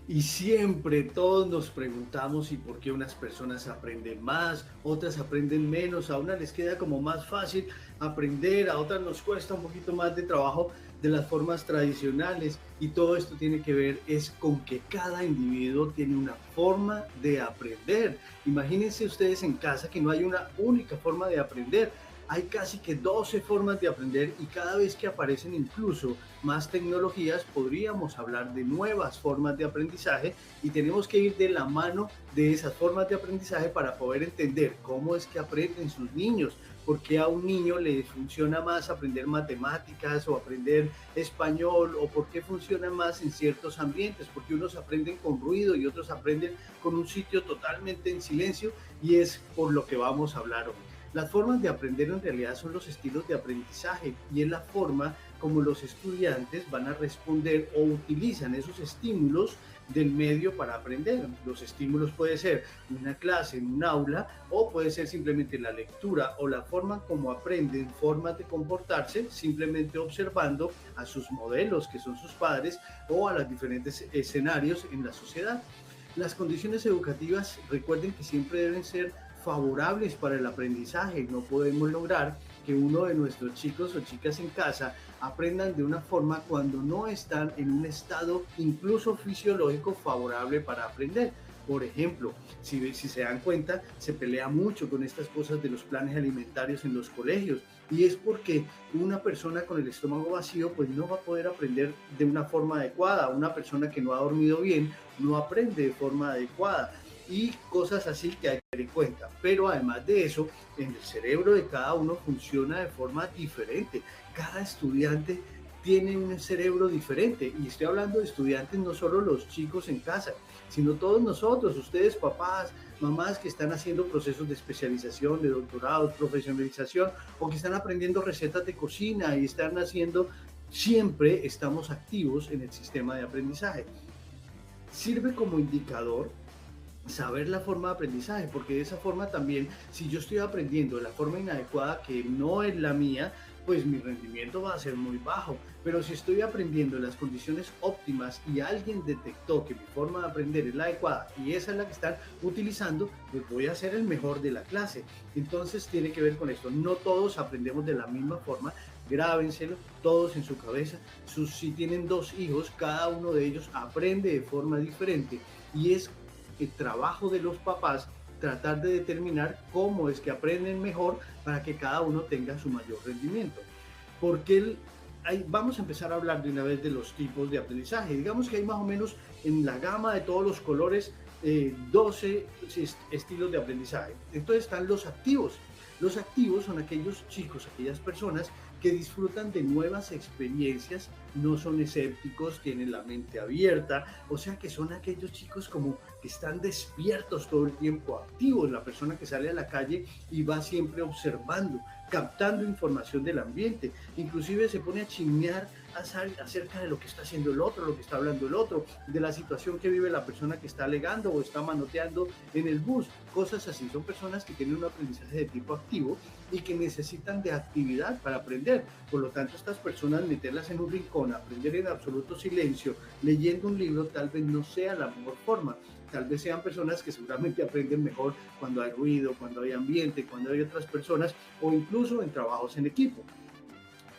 Y siempre todos nos preguntamos y por qué unas personas aprenden más, otras aprenden menos, a unas les queda como más fácil aprender, a otras nos cuesta un poquito más de trabajo de las formas tradicionales y todo esto tiene que ver es con que cada individuo tiene una forma de aprender. Imagínense ustedes en casa que no hay una única forma de aprender. Hay casi que 12 formas de aprender y cada vez que aparecen incluso más tecnologías, podríamos hablar de nuevas formas de aprendizaje y tenemos que ir de la mano de esas formas de aprendizaje para poder entender cómo es que aprenden sus niños, por qué a un niño le funciona más aprender matemáticas o aprender español o por qué funciona más en ciertos ambientes, porque unos aprenden con ruido y otros aprenden con un sitio totalmente en silencio y es por lo que vamos a hablar hoy. Las formas de aprender en realidad son los estilos de aprendizaje y es la forma como los estudiantes van a responder o utilizan esos estímulos del medio para aprender. Los estímulos puede ser una clase en un aula o puede ser simplemente la lectura o la forma como aprenden, formas de comportarse simplemente observando a sus modelos que son sus padres o a los diferentes escenarios en la sociedad. Las condiciones educativas, recuerden que siempre deben ser favorables para el aprendizaje. No podemos lograr que uno de nuestros chicos o chicas en casa aprendan de una forma cuando no están en un estado incluso fisiológico favorable para aprender. Por ejemplo, si se dan cuenta, se pelea mucho con estas cosas de los planes alimentarios en los colegios y es porque una persona con el estómago vacío pues no va a poder aprender de una forma adecuada. Una persona que no ha dormido bien no aprende de forma adecuada y cosas así que hay que tener en cuenta. Pero además de eso, en el cerebro de cada uno funciona de forma diferente. Cada estudiante tiene un cerebro diferente y estoy hablando de estudiantes, no solo los chicos en casa, sino todos nosotros, ustedes papás, mamás que están haciendo procesos de especialización, de doctorado, profesionalización o que están aprendiendo recetas de cocina y están haciendo, siempre estamos activos en el sistema de aprendizaje. Sirve como indicador saber la forma de aprendizaje, porque de esa forma también, si yo estoy aprendiendo de la forma inadecuada que no es la mía, pues mi rendimiento va a ser muy bajo. Pero si estoy aprendiendo en las condiciones óptimas y alguien detectó que mi forma de aprender es la adecuada y esa es la que están utilizando, pues voy a ser el mejor de la clase. Entonces tiene que ver con esto. No todos aprendemos de la misma forma. Grábenselo todos en su cabeza. Si tienen dos hijos, cada uno de ellos aprende de forma diferente y es el trabajo de los papás tratar de determinar cómo es que aprenden mejor para que cada uno tenga su mayor rendimiento. Porque vamos a empezar a hablar de una vez de los tipos de aprendizaje. Digamos que hay más o menos en la gama de todos los colores 12 estilos de aprendizaje. Entonces están los activos. Los activos son aquellos chicos, aquellas personas que disfrutan de nuevas experiencias, no son escépticos, tienen la mente abierta, o sea que son aquellos chicos como que están despiertos todo el tiempo, activos, la persona que sale a la calle y va siempre observando, captando información del ambiente, inclusive se pone a chismear acerca de lo que está haciendo el otro, lo que está hablando el otro, de la situación que vive la persona que está alegando o está manoteando en el bus, cosas así. Son personas que tienen un aprendizaje de tipo activo y que necesitan de actividad para aprender. Por lo tanto, estas personas meterlas en un rincón, aprender en absoluto silencio, leyendo un libro, tal vez no sea la mejor forma. Tal vez sean personas que seguramente aprenden mejor cuando hay ruido, cuando hay ambiente, cuando hay otras personas o incluso en trabajos en equipo.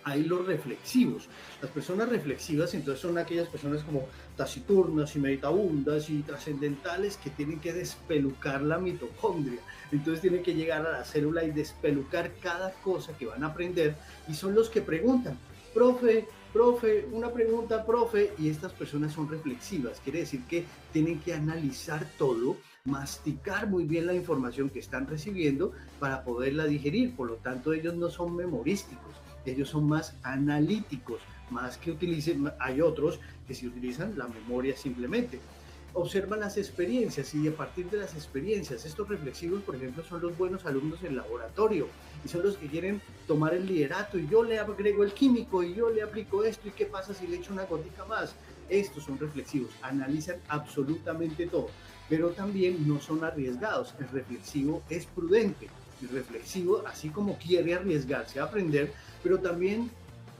Hay los reflexivos. Las personas reflexivas entonces son aquellas personas como taciturnas y meditabundas y trascendentales que tienen que despelucar la mitocondria. Entonces tienen que llegar a la célula y despelucar cada cosa que van a aprender y son los que preguntan, profe, una pregunta, profe, y estas personas son reflexivas, quiere decir que tienen que analizar todo, masticar muy bien la información que están recibiendo para poderla digerir, por lo tanto ellos no son memorísticos, ellos son más analíticos, más que utilicen, hay otros que sí utilizan la memoria simplemente. Observan las experiencias y a partir de las experiencias, estos reflexivos, por ejemplo, son los buenos alumnos en laboratorio y son los que quieren tomar el liderato y yo le agrego el químico y yo le aplico esto y qué pasa si le echo una gotica más. Estos son reflexivos, analizan absolutamente todo, pero también no son arriesgados. El reflexivo es prudente. El reflexivo, así como quiere arriesgarse a aprender, pero también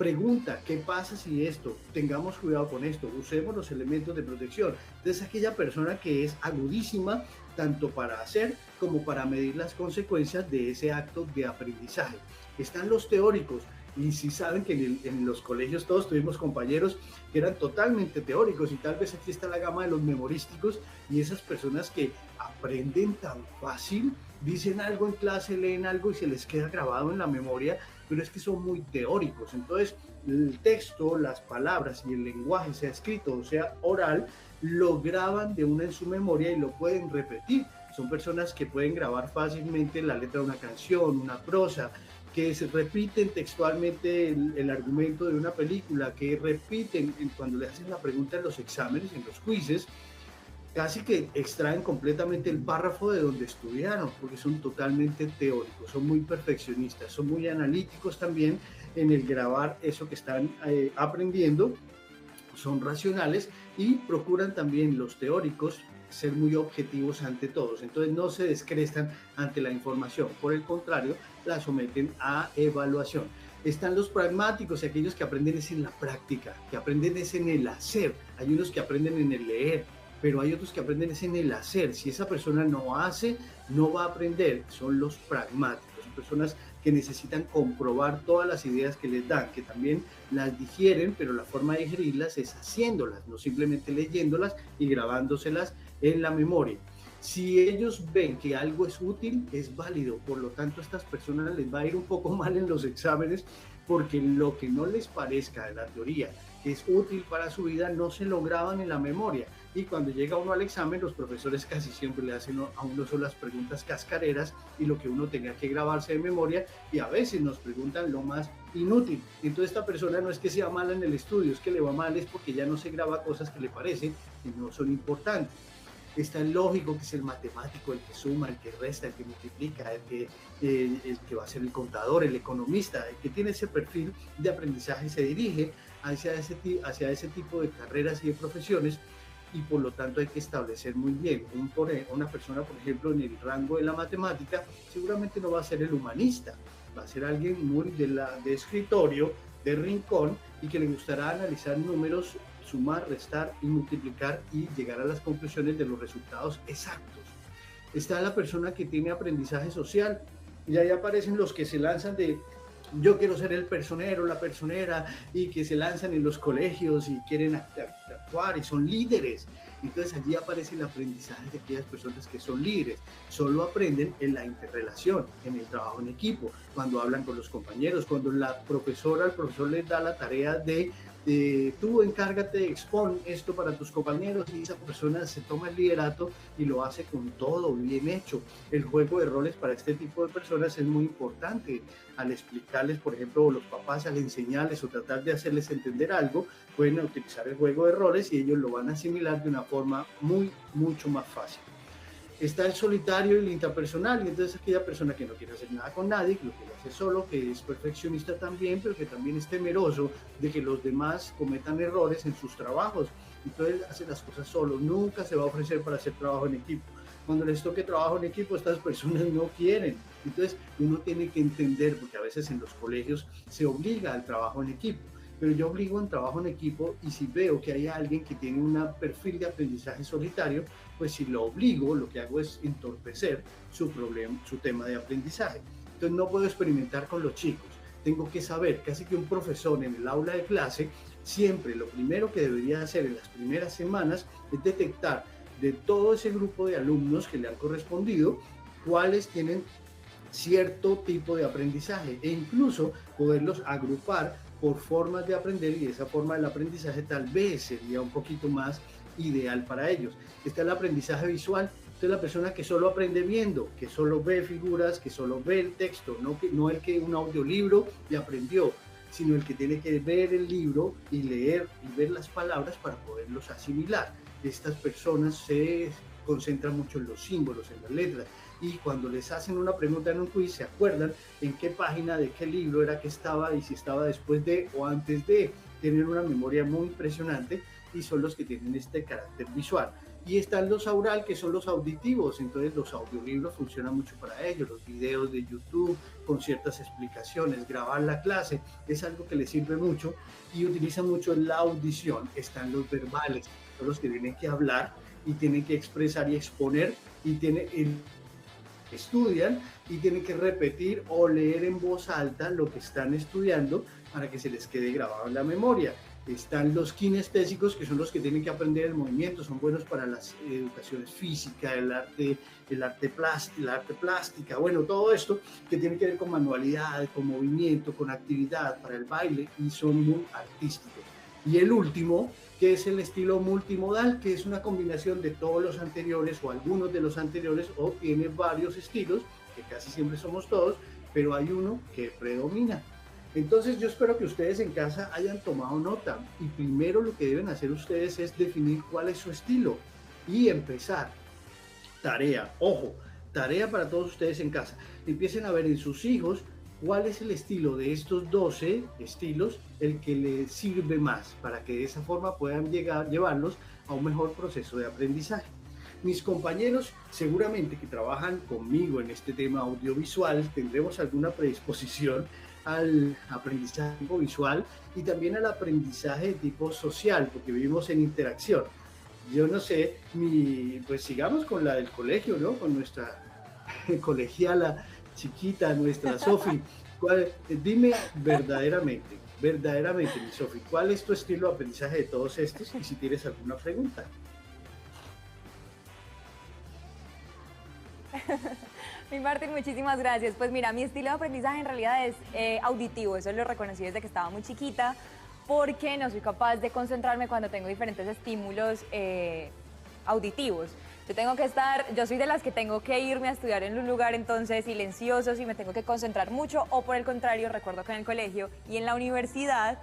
pregunta, ¿qué pasa si esto? Tengamos cuidado con esto, usemos los elementos de protección. Entonces, aquella persona que es agudísima tanto para hacer como para medir las consecuencias de ese acto de aprendizaje. Están los teóricos, y si saben que en los colegios todos tuvimos compañeros que eran totalmente teóricos, y tal vez aquí está la gama de los memorísticos, y esas personas que aprenden tan fácil, dicen algo en clase, leen algo y se les queda grabado en la memoria, pero es que son muy teóricos. Entonces, el texto, las palabras y el lenguaje, sea escrito o sea oral, lo graban de una en su memoria y lo pueden repetir. Son personas que pueden grabar fácilmente la letra de una canción, una prosa, que se repiten textualmente el argumento de una película, que repiten cuando le hacen la pregunta en los exámenes, en los quizzes, casi que extraen completamente el párrafo de donde estudiaron, porque son totalmente teóricos, son muy perfeccionistas, son muy analíticos también en el grabar eso que están aprendiendo, son racionales y procuran también los teóricos ser muy objetivos ante todos, entonces no se descrestan ante la información, por el contrario, la someten a evaluación. Están los pragmáticos y aquellos que aprenden es en la práctica, que aprenden es en el hacer. Hay unos que aprenden en el leer, pero hay otros que aprenden es en el hacer. Si esa persona no hace, no va a aprender. Son los pragmáticos, son personas que necesitan comprobar todas las ideas que les dan, que también las digieren, pero la forma de digerirlas es haciéndolas, no simplemente leyéndolas y grabándoselas en la memoria. Si ellos ven que algo es útil, es válido. Por lo tanto, a estas personas les va a ir un poco mal en los exámenes, porque lo que no les parezca de la teoría que es útil para su vida no se lo graban en la memoria. Y cuando llega uno al examen, los profesores casi siempre le hacen a uno solo las preguntas cascareras y lo que uno tenga que grabarse de memoria, y a veces nos preguntan lo más inútil. Entonces esta persona no es que sea mala en el estudio, es que le va mal es porque ya no se graba cosas que le parecen que no son importantes. Está el lógico, que es el matemático, el que suma, el que resta, el que multiplica, el que va a ser el contador, el economista, el que tiene ese perfil de aprendizaje, se dirige hacia ese tipo de carreras y de profesiones, y por lo tanto hay que establecer muy bien. Una persona, por ejemplo, en el rango de la matemática, seguramente no va a ser el humanista, va a ser alguien muy de escritorio, de rincón, y que le gustará analizar números, sumar, restar y multiplicar y llegar a las conclusiones de los resultados exactos. Está la persona que tiene aprendizaje social, y ahí aparecen los que se lanzan de yo quiero ser el personero, la personera, y que se lanzan en los colegios y quieren actuar y son líderes. Entonces allí aparece el aprendizaje de aquellas personas que son líderes. Solo aprenden en la interrelación, en el trabajo en equipo, cuando hablan con los compañeros, cuando el profesor les da la tarea de tú encárgate, expon esto para tus compañeros, y esa persona se toma el liderato y lo hace con todo bien hecho. El juego de roles para este tipo de personas es muy importante. Al explicarles, por ejemplo, los papás, al enseñarles o tratar de hacerles entender algo, pueden utilizar el juego de roles y ellos lo van a asimilar de una forma mucho más fácil. Está el solitario y el interpersonal, y entonces aquella persona que no quiere hacer nada con nadie, que lo quiere hacer solo, que es perfeccionista también, pero que también es temeroso de que los demás cometan errores en sus trabajos. Entonces hace las cosas solo, nunca se va a ofrecer para hacer trabajo en equipo. Cuando les toque trabajo en equipo, estas personas no quieren. Entonces uno tiene que entender, porque a veces en los colegios se obliga al trabajo en equipo, pero yo obligo en trabajo en equipo, y si veo que hay alguien que tiene un perfil de aprendizaje solitario, pues si lo obligo, lo que hago es entorpecer su tema de aprendizaje. Entonces no puedo experimentar con los chicos. Tengo que saber, casi que un profesor en el aula de clase, siempre lo primero que debería hacer en las primeras semanas es detectar de todo ese grupo de alumnos que le han correspondido, cuáles tienen cierto tipo de aprendizaje, e incluso poderlos agrupar por formas de aprender, y esa forma del aprendizaje tal vez sería un poquito más ideal para ellos. Está el aprendizaje visual. Entonces la persona que solo aprende viendo, que solo ve figuras, que solo ve el texto, no el que un audiolibro y aprendió, sino el que tiene que ver el libro y leer y ver las palabras para poderlos asimilar. Estas personas se concentran mucho en los símbolos, en las letras, y cuando les hacen una pregunta en un quiz se acuerdan en qué página de qué libro era que estaba, y si estaba después de o antes de. Tienen una memoria muy impresionante y son los que tienen este carácter visual. y están los aural, que son los auditivos. Entonces los audiolibros funcionan mucho para ellos, los videos de YouTube con ciertas explicaciones, grabar la clase es algo que les sirve mucho y utilizan mucho la audición. Están los verbales, son los que tienen que hablar y tienen que expresar y exponer, y estudian y tienen que repetir o leer en voz alta lo que están estudiando para que se les quede grabado en la memoria. Están los kinestésicos, que son los que tienen que aprender el movimiento, son buenos para las educaciones física, el arte plástica, bueno, todo esto que tiene que ver con manualidad, con movimiento, con actividad para el baile, y son muy artísticos. Y el último, que es el estilo multimodal, que es una combinación de todos los anteriores o algunos de los anteriores, o tiene varios estilos, que casi siempre somos todos, pero hay uno que predomina. Entonces yo espero que ustedes en casa hayan tomado nota, y primero lo que deben hacer ustedes es definir cuál es su estilo y empezar. Tarea, ojo, tarea para todos ustedes en casa. Empiecen a ver en sus hijos cuál es el estilo de estos 12 estilos, el que les sirve más, para que de esa forma puedan llevarlos a un mejor proceso de aprendizaje. Mis compañeros seguramente que trabajan conmigo en este tema audiovisual tendremos alguna predisposición al aprendizaje tipo visual y también al aprendizaje de tipo social, porque vivimos en interacción. Yo no sé, pues sigamos con la del colegio, ¿no? Con nuestra colegiala chiquita, nuestra Sofi. Dime verdaderamente, mi Sofi, ¿cuál es tu estilo de aprendizaje de todos estos? Y si tienes alguna pregunta. Mi Martín, muchísimas gracias. Pues mira, mi estilo de aprendizaje en realidad es auditivo, eso lo reconocí desde que estaba muy chiquita, porque no soy capaz de concentrarme cuando tengo diferentes estímulos auditivos. Yo soy de las que tengo que irme a estudiar en un lugar entonces silencioso, si me tengo que concentrar mucho, o por el contrario, recuerdo que en el colegio y en la universidad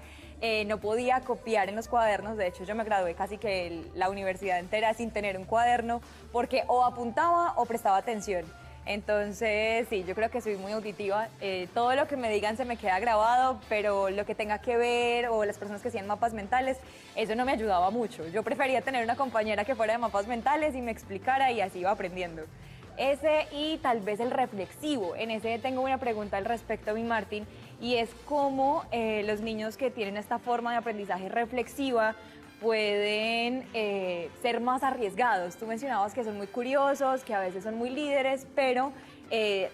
no podía copiar en los cuadernos. De hecho, yo me gradué casi que la universidad entera sin tener un cuaderno, porque o apuntaba o prestaba atención. Entonces, sí, yo creo que soy muy auditiva. Todo lo que me digan se me queda grabado, pero lo que tenga que ver, o las personas que hacían mapas mentales, eso no me ayudaba mucho. Yo prefería tener una compañera que fuera de mapas mentales y me explicara, y así iba aprendiendo. Ese, y tal vez el reflexivo. En ese tengo una pregunta al respecto, mi Martín, y es cómo los niños que tienen esta forma de aprendizaje reflexiva pueden ser más arriesgados. Tú mencionabas que son muy curiosos, que a veces son muy líderes, pero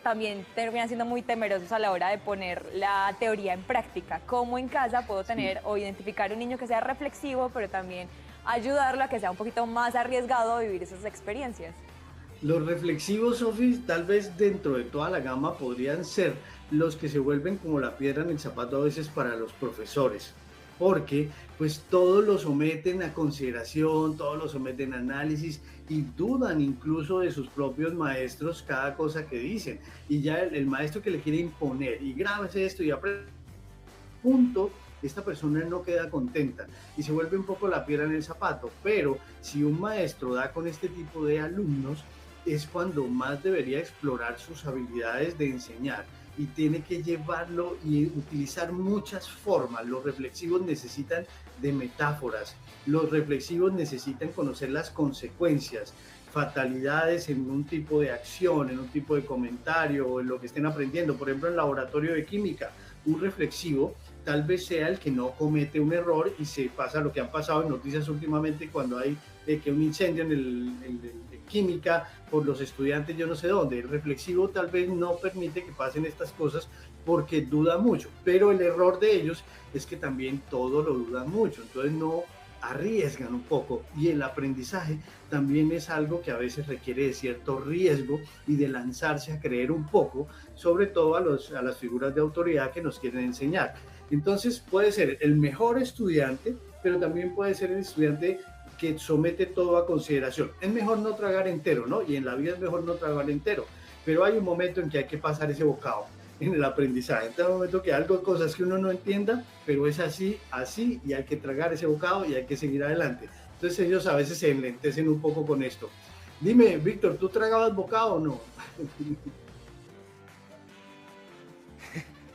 también terminan siendo muy temerosos a la hora de poner la teoría en práctica. ¿Cómo en casa puedo tener o identificar un niño que sea reflexivo, pero también ayudarlo a que sea un poquito más arriesgado a vivir esas experiencias? Los reflexivos, Sofi, tal vez dentro de toda la gama podrían ser los que se vuelven como la piedra en el zapato a veces para los profesores, porque pues todo lo someten a consideración, todo lo someten a análisis y dudan incluso de sus propios maestros cada cosa que dicen. Y ya el maestro que le quiere imponer, y grábese esto y aprende, punto, esta persona no queda contenta y se vuelve un poco la piedra en el zapato. Pero si un maestro da con este tipo de alumnos, es cuando más debería explorar sus habilidades de enseñar, y tiene que llevarlo y utilizar muchas formas. Los reflexivos necesitan de metáforas, los reflexivos necesitan conocer las consecuencias, fatalidades en un tipo de acción, en un tipo de comentario o en lo que estén aprendiendo. Por ejemplo, en laboratorio de química, un reflexivo tal vez sea el que no comete un error y se pasa lo que han pasado en noticias últimamente cuando hay que un incendio en química por los estudiantes yo no sé dónde. El reflexivo tal vez no permite que pasen estas cosas porque duda mucho, pero el error de ellos es que también todo lo dudan mucho, entonces no arriesgan un poco, y el aprendizaje también es algo que a veces requiere de cierto riesgo y de lanzarse a creer un poco, sobre todo a las figuras de autoridad que nos quieren enseñar. Entonces puede ser el mejor estudiante, pero también puede ser el estudiante que somete todo a consideración. Es mejor no tragar entero, ¿no? Y en la vida es mejor no tragar entero, pero hay un momento en que hay que pasar ese bocado en el aprendizaje. En un momento que algo, cosas que uno no entienda, pero es así, y hay que tragar ese bocado y hay que seguir adelante. Entonces ellos a veces se enlentecen un poco con esto. Dime, Víctor, ¿tú tragabas bocado o no?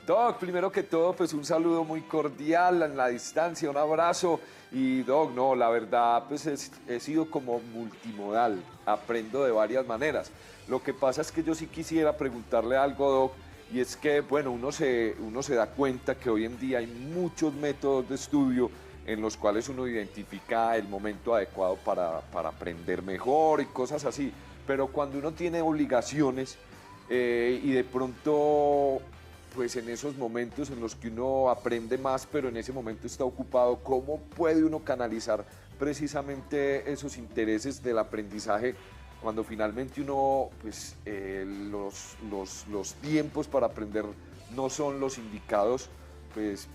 Doc, primero que todo, pues un saludo muy cordial en la distancia, un abrazo. Y Doc, no, la verdad, pues he sido como multimodal, aprendo de varias maneras. Lo que pasa es que yo sí quisiera preguntarle algo, Doc, y es que, bueno, uno se da cuenta que hoy en día hay muchos métodos de estudio en los cuales uno identifica el momento adecuado para aprender mejor y cosas así. Pero cuando uno tiene obligaciones y de pronto, pues en esos momentos en los que uno aprende más, pero en ese momento está ocupado, ¿cómo puede uno canalizar precisamente esos intereses del aprendizaje cuando finalmente uno, pues los tiempos para aprender no son los indicados, pues,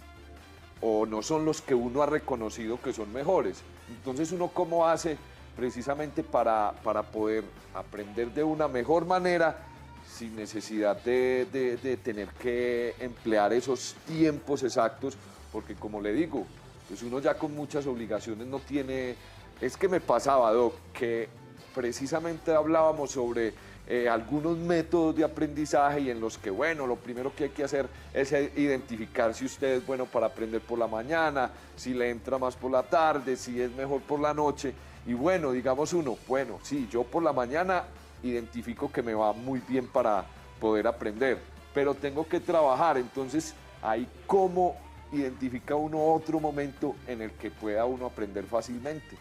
o no son los que uno ha reconocido que son mejores? Entonces, ¿uno cómo hace precisamente para poder aprender de una mejor manera sin necesidad de tener que emplear esos tiempos exactos? Porque como le digo, pues uno ya con muchas obligaciones no tiene... Es que me pasaba, Doc, que precisamente hablábamos sobre algunos métodos de aprendizaje y en los que, bueno, lo primero que hay que hacer es identificar si usted es bueno para aprender por la mañana, si le entra más por la tarde, si es mejor por la noche. Y bueno, digamos uno, bueno, sí, yo por la mañana identifico que me va muy bien para poder aprender, pero tengo que trabajar, entonces ahí cómo identifica uno otro momento en el que pueda uno aprender fácilmente.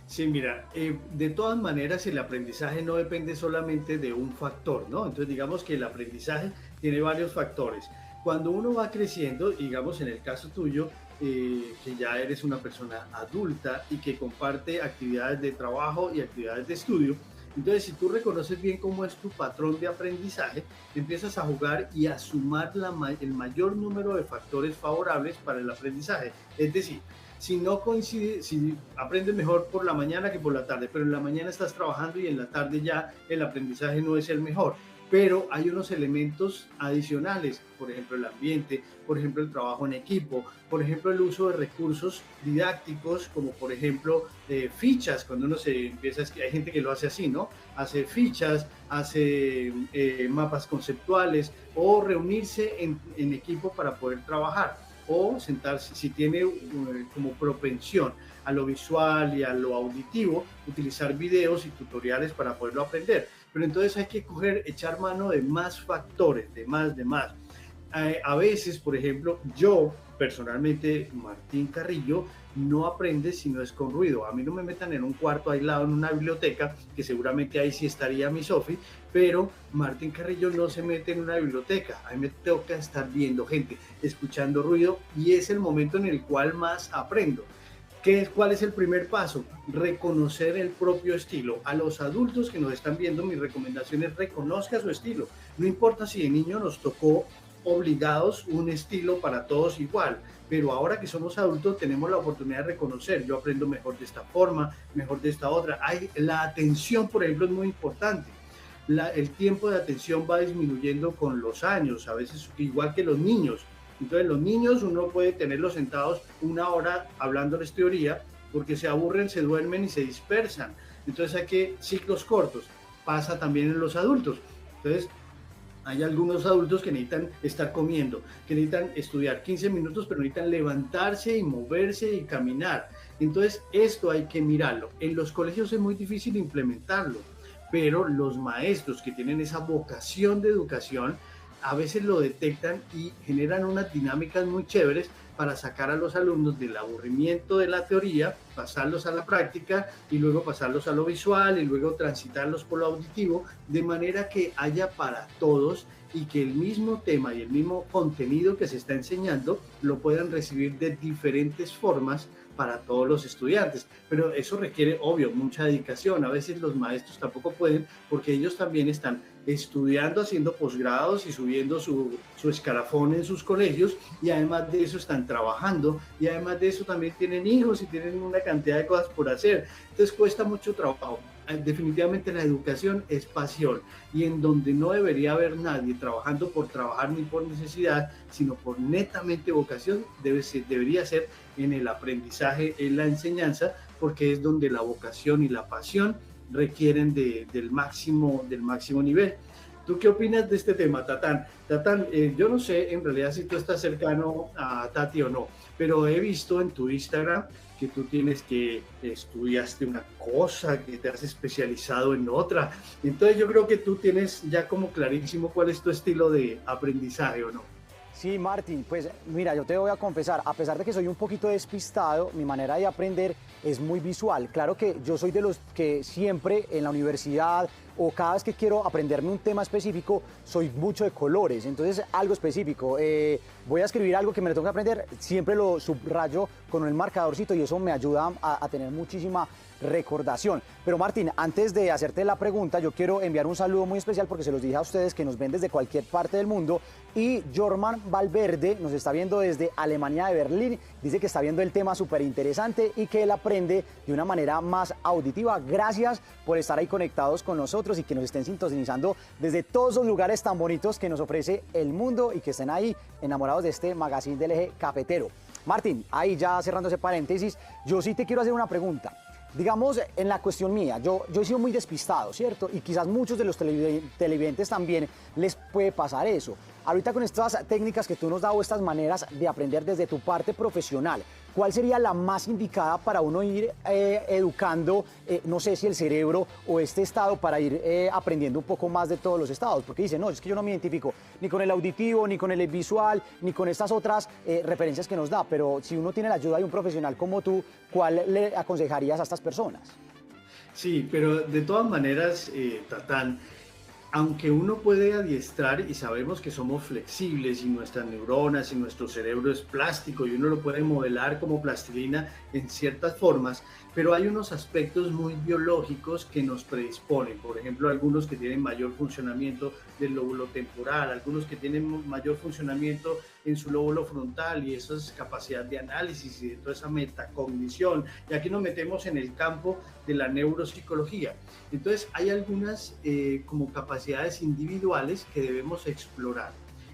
Sí, mira, de todas maneras el aprendizaje no depende solamente de un factor, ¿no? Entonces digamos que el aprendizaje tiene varios factores. Cuando uno va creciendo, digamos en el caso tuyo, que ya eres una persona adulta y que comparte actividades de trabajo y actividades de estudio, entonces si tú reconoces bien cómo es tu patrón de aprendizaje, empiezas a jugar y a sumar el mayor número de factores favorables para el aprendizaje. Es decir, si no coincide, si aprendes mejor por la mañana que por la tarde, pero en la mañana estás trabajando y en la tarde ya el aprendizaje no es el mejor, pero hay unos elementos adicionales, por ejemplo el ambiente, por ejemplo el trabajo en equipo, por ejemplo el uso de recursos didácticos, como por ejemplo fichas, cuando uno se empieza, hay gente que lo hace así, ¿no? Hace fichas, hace mapas conceptuales o reunirse en equipo para poder trabajar, o sentarse, si tiene como propensión a lo visual y a lo auditivo, utilizar videos y tutoriales para poderlo aprender. Pero entonces hay que echar mano de más factores, de más. A veces, por ejemplo, yo personalmente, Martín Carrillo, no aprende si no es con ruido. A mí no me metan en un cuarto aislado en una biblioteca, que seguramente ahí sí estaría mi Sofi, pero Martín Carrillo no se mete en una biblioteca. A mí me toca estar viendo gente, escuchando ruido, y es el momento en el cual más aprendo. ¿Cuál es el primer paso? Reconocer el propio estilo. A los adultos que nos están viendo, mi recomendación es reconozca su estilo. No importa si de niño nos tocó obligados un estilo para todos igual, pero ahora que somos adultos tenemos la oportunidad de reconocer, yo aprendo mejor de esta forma, mejor de esta otra. La atención, por ejemplo, es muy importante. El tiempo de atención va disminuyendo con los años, a veces igual que los niños. Entonces los niños uno puede tenerlos sentados una hora hablándoles teoría, porque se aburren, se duermen y se dispersan. Entonces hay que ciclos cortos. Pasa también en los adultos. Entonces hay algunos adultos que necesitan estar comiendo, que necesitan estudiar 15 minutos, pero necesitan levantarse y moverse y caminar. Entonces esto hay que mirarlo. En los colegios es muy difícil implementarlo, pero los maestros que tienen esa vocación de educación a veces lo detectan y generan unas dinámicas muy chéveres para sacar a los alumnos del aburrimiento de la teoría, pasarlos a la práctica y luego pasarlos a lo visual y luego transitarlos por lo auditivo, de manera que haya para todos y que el mismo tema y el mismo contenido que se está enseñando lo puedan recibir de diferentes formas para todos los estudiantes. Pero eso requiere, obvio, mucha dedicación. A veces los maestros tampoco pueden, porque ellos también están estudiando, haciendo posgrados y subiendo su escalafón en sus colegios, y además de eso están trabajando, y además de eso también tienen hijos y tienen una cantidad de cosas por hacer. Entonces cuesta mucho trabajo. Definitivamente la educación es pasión, y en donde no debería haber nadie trabajando por trabajar ni por necesidad, sino por netamente vocación, debería ser en el aprendizaje, en la enseñanza, porque es donde la vocación y la pasión requieren del máximo nivel. ¿Tú qué opinas de este tema, Tatán? Tatán, yo no sé en realidad si tú estás cercano a Tati o no, pero he visto en tu Instagram que tú tienes que estudiaste una cosa, que te has especializado en otra. Entonces yo creo que tú tienes ya como clarísimo cuál es tu estilo de aprendizaje, ¿o no? Sí, Martín, pues mira, yo te voy a confesar, a pesar de que soy un poquito despistado, mi manera de aprender es muy visual. Claro que yo soy de los que siempre en la universidad o cada vez que quiero aprenderme un tema específico, soy mucho de colores, entonces algo específico. Voy a escribir algo que me lo tengo que aprender, siempre lo subrayo con el marcadorcito y eso me ayuda a tener muchísima recordación. Pero Martín, antes de hacerte la pregunta, yo quiero enviar un saludo muy especial porque se los dije a ustedes que nos ven desde cualquier parte del mundo y Jorman Valverde nos está viendo desde Alemania de Berlín, dice que está viendo el tema súper interesante y que él aprende de una manera más auditiva. Gracias por estar ahí conectados con nosotros y que nos estén sintonizando desde todos los lugares tan bonitos que nos ofrece el mundo y que estén ahí enamorados de este magazine del Eje Cafetero. Martín, ahí ya cerrando ese paréntesis, yo sí te quiero hacer una pregunta. Digamos, en la cuestión mía, yo he sido muy despistado, ¿cierto? Y quizás muchos de los televidentes también les puede pasar eso. Ahorita con estas técnicas que tú nos das o estas maneras de aprender desde tu parte profesional, ¿cuál sería la más indicada para uno ir educando, no sé si el cerebro o este estado para ir aprendiendo un poco más de todos los estados? Porque dicen, no, es que yo no me identifico ni con el auditivo, ni con el visual, ni con estas otras referencias que nos da, pero si uno tiene la ayuda de un profesional como tú, ¿cuál le aconsejarías a estas personas? Sí, pero de todas maneras, Tatán, aunque uno puede adiestrar y sabemos que somos flexibles y nuestras neuronas y nuestro cerebro es plástico y uno lo puede modelar como plastilina en ciertas formas, pero hay unos aspectos muy biológicos que nos predisponen. Por ejemplo, algunos que tienen mayor funcionamiento del lóbulo temporal, algunos que tienen mayor funcionamiento en su lóbulo frontal y esa es capacidad de análisis y de toda esa metacognición. Y aquí nos metemos en el campo de la neuropsicología. Entonces, hay algunas como capacidades individuales que debemos explorar.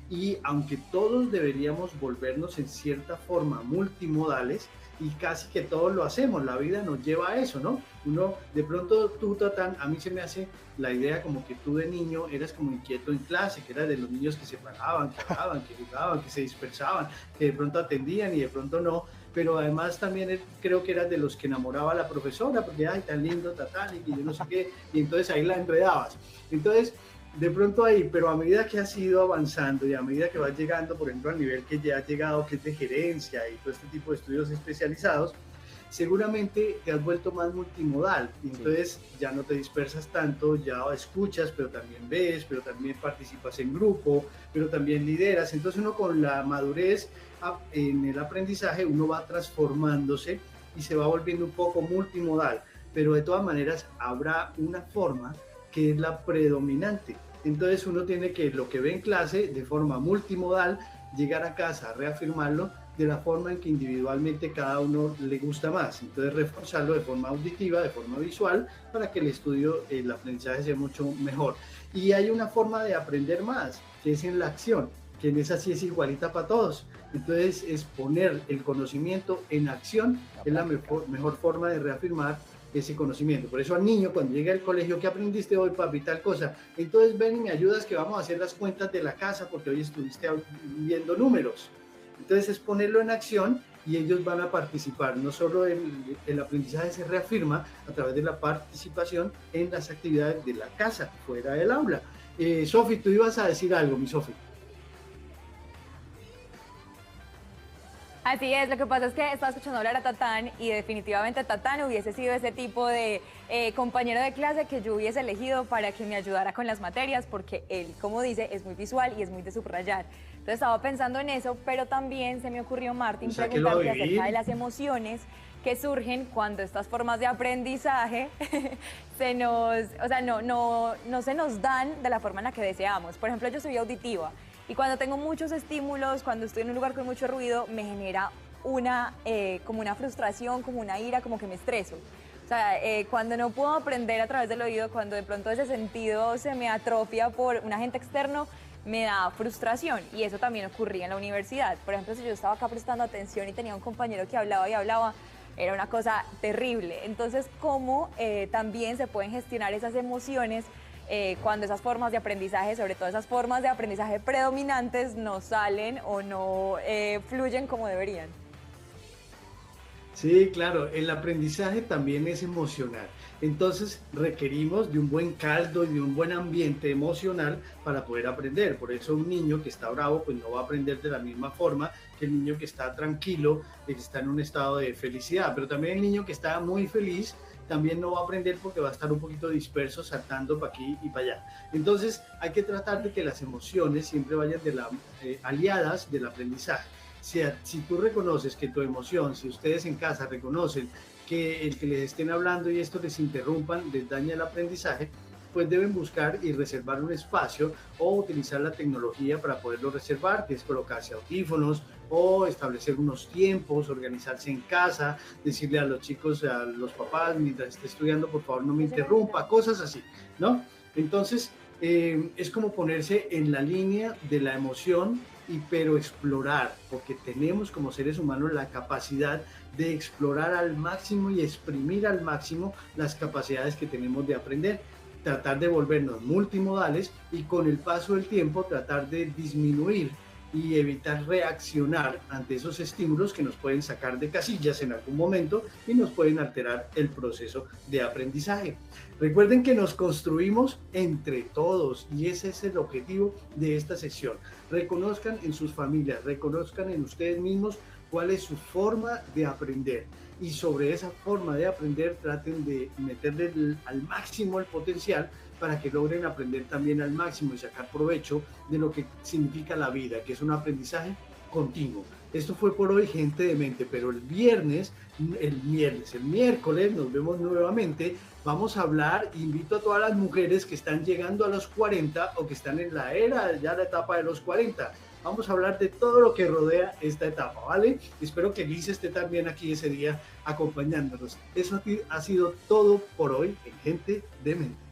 Y aunque todos deberíamos volvernos en cierta forma multimodales, y casi que todos lo hacemos, la vida nos lleva a eso, ¿no? Uno, de pronto tú, Tatán, a mí se me hace la idea como que tú de niño eras como inquieto en clase, que eras de los niños que se paraban, que hablaban, que jugaban, que se dispersaban, que de pronto atendían y de pronto no, pero además también creo que eras de los que enamoraba a la profesora, porque, ay, tan lindo, Tatán, y que yo no sé qué, y entonces ahí la enredabas. Entonces, de pronto ahí, pero a medida que has ido avanzando y a medida que vas llegando, por ejemplo, al nivel que ya has llegado, que es de gerencia y todo este tipo de estudios especializados, seguramente te has vuelto más multimodal y entonces ya no te dispersas tanto, ya escuchas, pero también ves, pero también participas en grupo, pero también lideras. Entonces uno con la madurez en el aprendizaje, uno va transformándose y se va volviendo un poco multimodal, pero de todas maneras habrá una forma que es la predominante. Entonces uno tiene que lo que ve en clase de forma multimodal, llegar a casa a reafirmarlo de la forma en que individualmente cada uno le gusta más. Entonces reforzarlo de forma auditiva, de forma visual, para que el estudio, el aprendizaje sea mucho mejor. Y hay una forma de aprender más, que es en la acción, que en esa sí es igualita para todos. Entonces es poner el conocimiento en acción, es la mejor forma de reafirmar ese conocimiento. Por eso al niño cuando llega al colegio, ¿qué aprendiste hoy, papi? Tal cosa. Entonces ven y me ayudas que vamos a hacer las cuentas de la casa porque hoy estuviste viendo números. Entonces es ponerlo en acción y ellos van a participar. No solo el aprendizaje se reafirma a través de la participación en las actividades de la casa, fuera del aula. Sofi, tú ibas a decir algo, mi Sofi. Así es, lo que pasa es que estaba escuchando hablar a Tatán y definitivamente Tatán hubiese sido ese tipo de compañero de clase que yo hubiese elegido para que me ayudara con las materias porque él, como dice, es muy visual y es muy de subrayar. Entonces estaba pensando en eso, pero también se me ocurrió, Martín, preguntarte acerca de las emociones que surgen cuando estas formas de aprendizaje no se nos dan de la forma en la que deseamos. Por ejemplo, yo soy auditiva. Y cuando tengo muchos estímulos, cuando estoy en un lugar con mucho ruido, me genera como una frustración, como una ira, como que me estreso. O sea, cuando no puedo aprender a través del oído, cuando de pronto ese sentido se me atrofia por un agente externo, me da frustración. Y eso también ocurría en la universidad. Por ejemplo, si yo estaba acá prestando atención y tenía un compañero que hablaba y hablaba, era una cosa terrible. Entonces, ¿cómo también se pueden gestionar esas emociones cuando esas formas de aprendizaje, sobre todo esas formas de aprendizaje predominantes, no salen o no fluyen como deberían. Sí, claro, el aprendizaje también es emocional. Entonces requerimos de un buen caldo y de un buen ambiente emocional para poder aprender. Por eso un niño que está bravo pues no va a aprender de la misma forma que el niño que está tranquilo, que está en un estado de felicidad. Pero también el niño que está muy feliz también no va a aprender porque va a estar un poquito disperso, saltando para aquí y para allá. Entonces hay que tratar de que las emociones siempre vayan aliadas del aprendizaje. Si tú reconoces que tu emoción, si ustedes en casa reconocen que el que les estén hablando y esto les interrumpan, les daña el aprendizaje, pues deben buscar y reservar un espacio o utilizar la tecnología para poderlo reservar, que es colocarse audífonos o establecer unos tiempos, organizarse en casa, decirle a los chicos, a los papás, mientras esté estudiando, por favor no me interrumpa, cosas así, ¿no? Entonces, es como ponerse en la línea de la emoción pero explorar, porque tenemos como seres humanos la capacidad de explorar al máximo y exprimir al máximo las capacidades que tenemos de aprender, tratar de volvernos multimodales y con el paso del tiempo tratar de disminuir y evitar reaccionar ante esos estímulos que nos pueden sacar de casillas en algún momento y nos pueden alterar el proceso de aprendizaje. Recuerden que nos construimos entre todos y ese es el objetivo de esta sesión. Reconozcan en sus familias, reconozcan en ustedes mismos cuál es su forma de aprender y sobre esa forma de aprender traten de meterle al máximo el potencial para que logren aprender también al máximo y sacar provecho de lo que significa la vida, que es un aprendizaje continuo. Esto fue por hoy, gente de mente, pero el miércoles nos vemos nuevamente. Vamos a hablar, invito a todas las mujeres que están llegando a los 40 o que están en la la etapa de los 40. Vamos a hablar de todo lo que rodea esta etapa, ¿vale? Espero que Liz esté también aquí ese día acompañándonos. Eso ha sido todo por hoy en Gente de Mente.